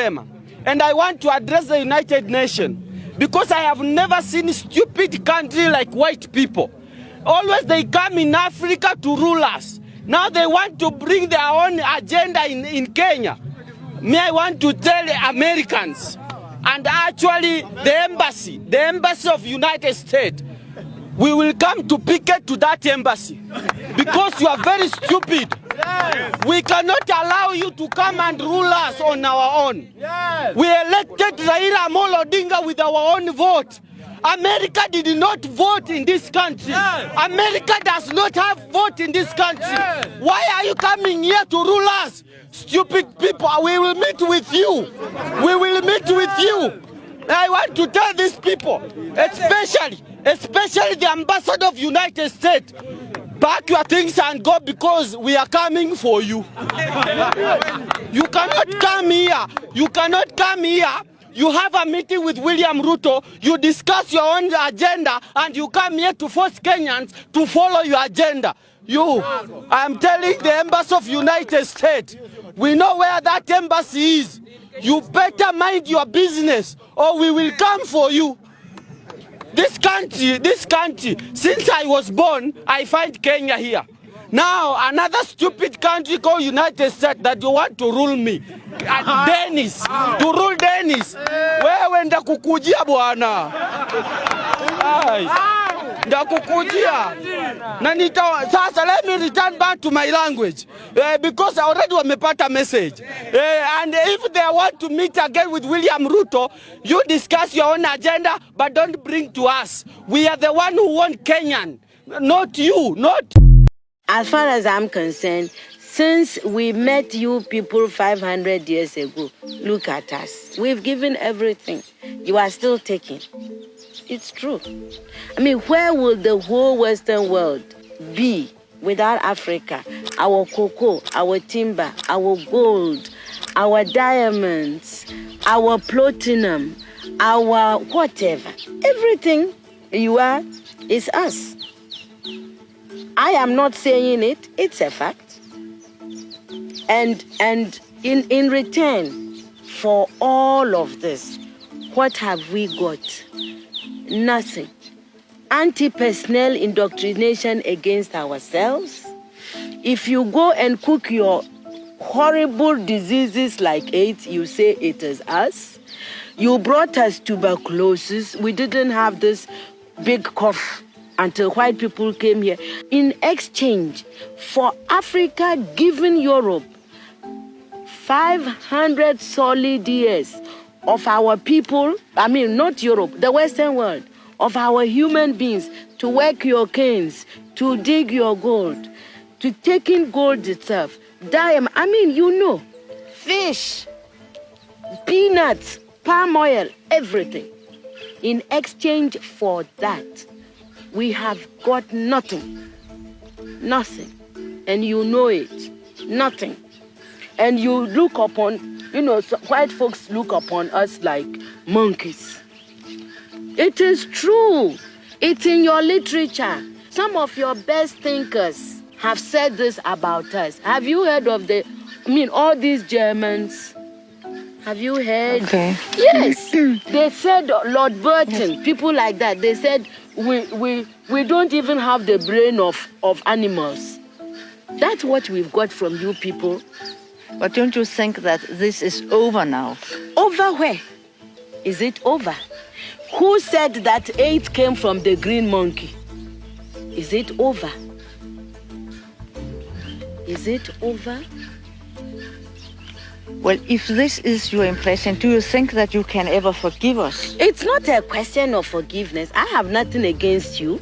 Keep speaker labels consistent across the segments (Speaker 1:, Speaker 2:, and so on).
Speaker 1: kusema, and I want to address the United Nations, because I have never seen stupid country like white people. Always they come in Africa to rule us. Now they want to bring their own agenda in Kenya. Me, I want to tell Americans, and actually the embassy of United States, we will come to picket to that embassy because you are very stupid. Yes. We cannot allow you to come and rule us on our own. Yes. We elected Raila Amolo Odinga with our own vote. America did not vote in this country. Yes. America does not have vote in this country. Yes. Why are you coming here to rule us? Stupid people, we will meet with you. We will meet with you. I want to tell these people, especially the ambassador of United States, pack your things and go, because we are coming for you. You cannot come here. You cannot come here. You have a meeting with William Ruto, you discuss your own agenda, and you come here to force Kenyans to follow your agenda. I'm telling the embassy of United States, we know where that embassy is. You better mind your business, or we will come for you. This country, since I was born, I find Kenya here. Now, another stupid country called United States that you want to rule me. Dennis, to rule Dennis. Wewe ndakukujia bwana. Ndakukujia. Sasa let me return back to my language. Because I already wamepata message. And if they want to meet again with William Ruto, you discuss your own agenda, but don't bring to us. We are the one who want Kenyan, not you, not.
Speaker 2: As far as I'm concerned, since we met you people 500 years ago, look at us. We've given everything. You are still taking. It's true. I mean, where would the whole Western world be without Africa? Our cocoa, our timber, our gold, our diamonds, our platinum, our whatever. Everything you are is us. I am not saying it, it's a fact. And in return for all of this, what have we got? Nothing. Anti-personnel indoctrination against ourselves. If you go and cook your horrible diseases like AIDS, you say it is us. You brought us tuberculosis. We didn't have this big cough until white people came here. In exchange for Africa giving Europe 500 solid years of our people, I mean not Europe, the Western world, of our human beings to work your canes, to dig your gold, to take in gold itself, diamond, I mean, you know, fish, peanuts, palm oil, everything. In exchange for that, we have got nothing. Nothing. And you know it. Nothing. And you look upon, you know, white folks look upon us like monkeys. It is true. It's in your literature. Some of your best thinkers have said this about us. Have you heard of all these Germans? Have you heard? Okay. Yes. They said, Lord Burton, people like that, they said, we don't even have the brain of animals. That's what we've got from you people.
Speaker 3: But don't you think that this is over now?
Speaker 2: Over where? Is it over? Who said that AIDS came from the green monkey? Is it over? Is it over?
Speaker 3: Well, if this is your impression, do you think that you can ever forgive us?
Speaker 2: It's not a question of forgiveness. I have nothing against you.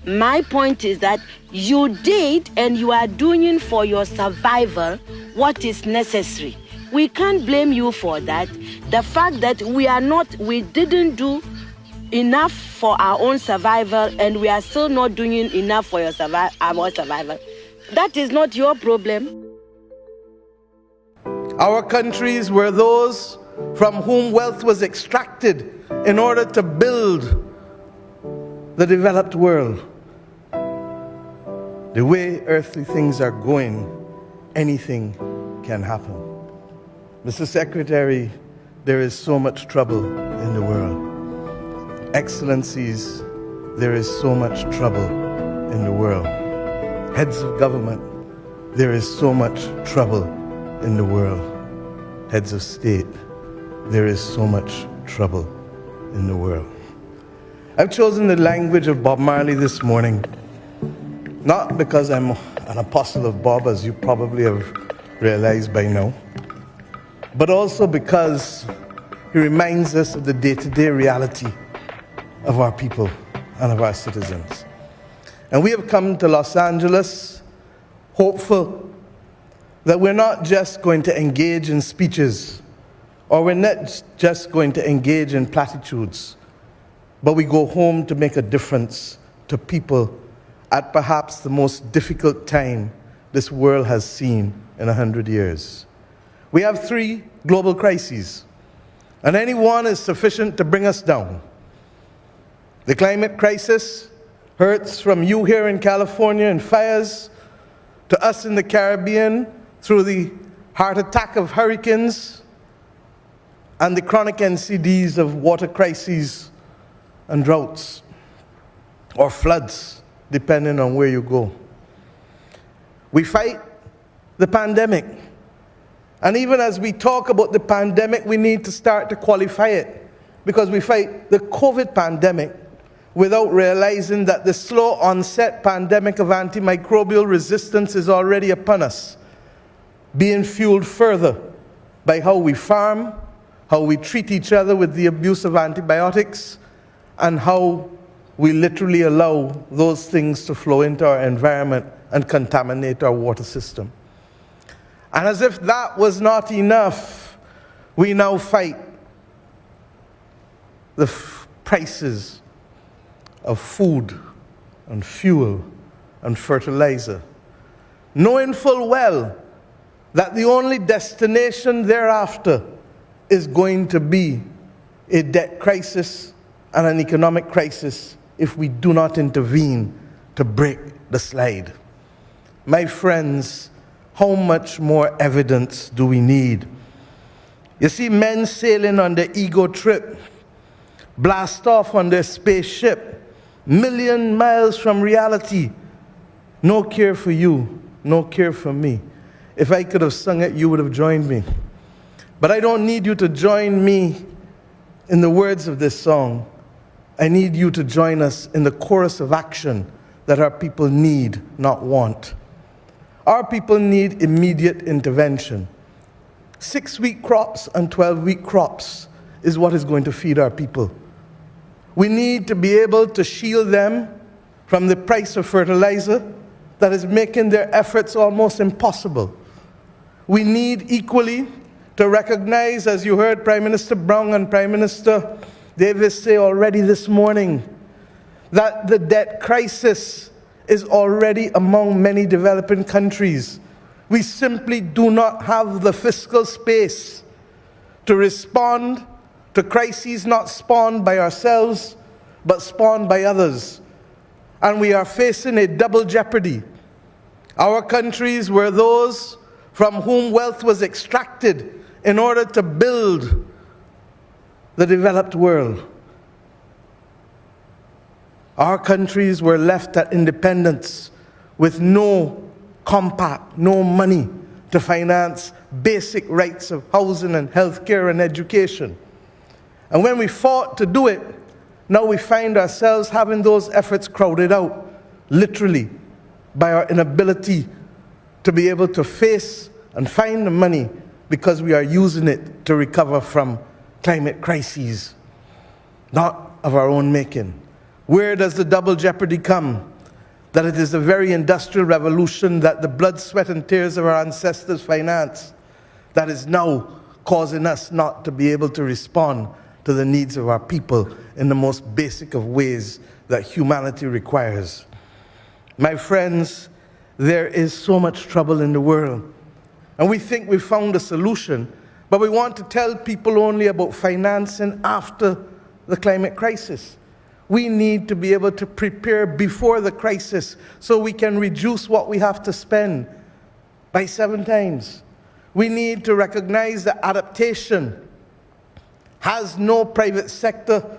Speaker 2: My point is that you did and you are doing for your survival what is necessary. We can't blame you for that. The fact that we didn't do enough for our own survival and we are still not doing enough for our survival, that is not your problem.
Speaker 4: Our countries were those from whom wealth was extracted in order to build the developed world. The way earthly things are going, anything can happen. Mr. Secretary, there is so much trouble in the world. Excellencies, there is so much trouble in the world. Heads of government, there is so much trouble in the world. Heads of state, there is so much trouble in the world. I've chosen the language of Bob Marley this morning, not because I'm an apostle of Bob, as you probably have realized by now, but also because he reminds us of the day-to-day reality of our people and of our citizens. And we have come to Los Angeles hopeful that we're not just going to engage in speeches, or we're not just going to engage in platitudes, but we go home to make a difference to people at perhaps the most difficult time this world has seen in 100 years. We have 3 global crises, and any one is sufficient to bring us down. The climate crisis hurts from you here in California in fires, to us in the Caribbean through the heart attack of hurricanes, and the chronic NCDs of water crises and droughts, or floods, depending on where you go. We fight the pandemic. And even as we talk about the pandemic, we need to start to qualify it, because we fight the COVID pandemic without realizing that the slow onset pandemic of antimicrobial resistance is already upon us, being fueled further by how we farm, how we treat each other with the abuse of antibiotics, and how we literally allow those things to flow into our environment and contaminate our water system. And as if that was not enough, we now fight the prices of food and fuel and fertilizer, knowing full well that the only destination thereafter is going to be a debt crisis and an economic crisis if we do not intervene to break the slide. My friends, how much more evidence do we need? You see men sailing on their ego trip, blast off on their spaceship, million miles from reality. No care for you, no care for me. If I could have sung it, you would have joined me. But I don't need you to join me in the words of this song. I need you to join us in the chorus of action that our people need, not want. Our people need immediate intervention. 6-week crops and 12-week crops is what is going to feed our people. We need to be able to shield them from the price of fertilizer that is making their efforts almost impossible. We need equally to recognize, as you heard Prime Minister Brown and Prime Minister Davis say already this morning, that the debt crisis is already among many developing countries. We simply do not have the fiscal space to respond to crises not spawned by ourselves, but spawned by others. And we are facing a double jeopardy. Our countries were those from whom wealth was extracted in order to build the developed world. Our countries were left at independence with no compact, no money to finance basic rights of housing and healthcare and education. And when we fought to do it, now we find ourselves having those efforts crowded out, literally, by our inability to be able to face and find the money because we are using it to recover from climate crises, not of our own making. Where does the double jeopardy come? That it is the very industrial revolution that the blood, sweat, and tears of our ancestors financed that is now causing us not to be able to respond to the needs of our people in the most basic of ways that humanity requires. My friends, there is so much trouble in the world, and we think we've found a solution, but we want to tell people only about financing after the climate crisis. We need to be able to prepare before the crisis so we can reduce what we have to spend by 7 times. We need to recognize that adaptation has no private sector